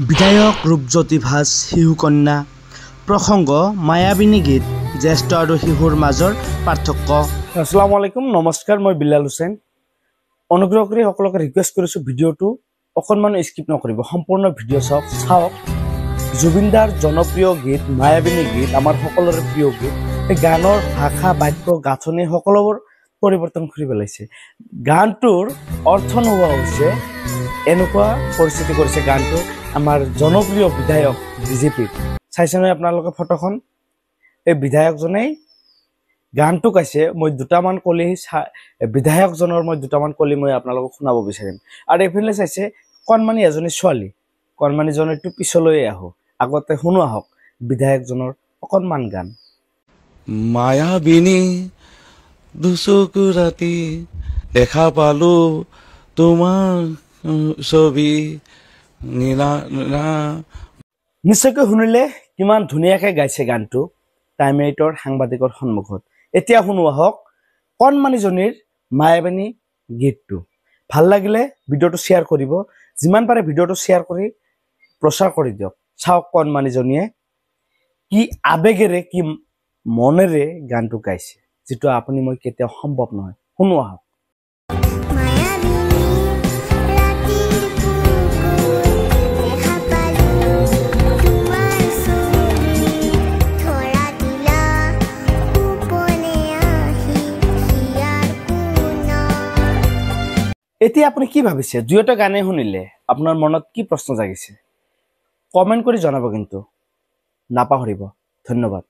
বিধায়ক ৰূপজ্যোতি ভাস শিশুকন্যা প্ৰসংগ মায়াবিনী গীত জ্যেষ্ঠ আৰু শিশুৰ মাজৰ পাৰ্থক্য। আসসালামু আলাইকুম, নমস্কাৰ, মই বিল্লাল হুছেইন। অনুগ্ৰহ কৰি সকলোকে ৰিকুৱেষ্ট কৰিছোঁ ভিডিঅ'টো অকণমান স্কিপ নকৰিব, সম্পূৰ্ণ ভিডিঅ' চাওক। জুবিনদাৰ জনপ্ৰিয় গীত মায়াবিনী গীত আমাৰ সকলোৰে প্ৰিয় গীত। এই গানৰ ভাষা, বাক্য, গাঁথনি সকলোবোৰ পৰিৱৰ্তন কৰি পেলাইছে। গানটোৰ অৰ্থ নোহোৱা হৈছে এনেকুৱা পৰিস্থিতি কৰিছে গানটো আমাৰ জনপ্ৰিয় বিধায়ক বিজেপিৰ। চাইছে নহয় আপোনালোকে ফটোখন? এই বিধায়কজনেই গানটো গাইছে। মই দুটামান কলি বিধায়কজনৰ দুটামান কলি মই আপোনালোকক শুনাব বিচাৰিম। আৰু এইফালে চাইছে কণমানি এজনী ছোৱালী। কণমানিজনীটো পিছলৈ আহোঁ, আগতে শুনো আহক বিধায়কজনৰ অকণমান গান। মায়াবিনী দুচকু ৰাতি দেখা পালো তোমাৰ ছবি নীলা। নিশ্চয়কৈ শুনিলে কিমান ধুনীয়াকৈ গাইছে গানটো টাইম 8ৰ সাংবাদিকৰ সন্মুখত। এতিয়া শুনো আহক কণমানিজনীৰ মায়াবিনী গীতটো। ভাল লাগিলে ভিডিঅ'টো শ্বেয়াৰ কৰিব, যিমান পাৰে ভিডিঅ'টো শ্বেয়াৰ কৰি প্ৰচাৰ কৰি দিয়ক। চাওক কণমানিজনীয়ে কি আবেগেৰে, কি মনেৰে গানটো গাইছে, যিটো আপুনি মই কেতিয়াও সম্ভৱ নহয়। শুনো আহক। এতিয়া আপুনি কি ভাবিছে? দুয়োটা গানেই শুনিলে আপোনাৰ মনত কি প্ৰশ্ন জাগিছে? কমেণ্ট কৰি জনাব কিন্তু নাপাহৰিব। ধন্যবাদ।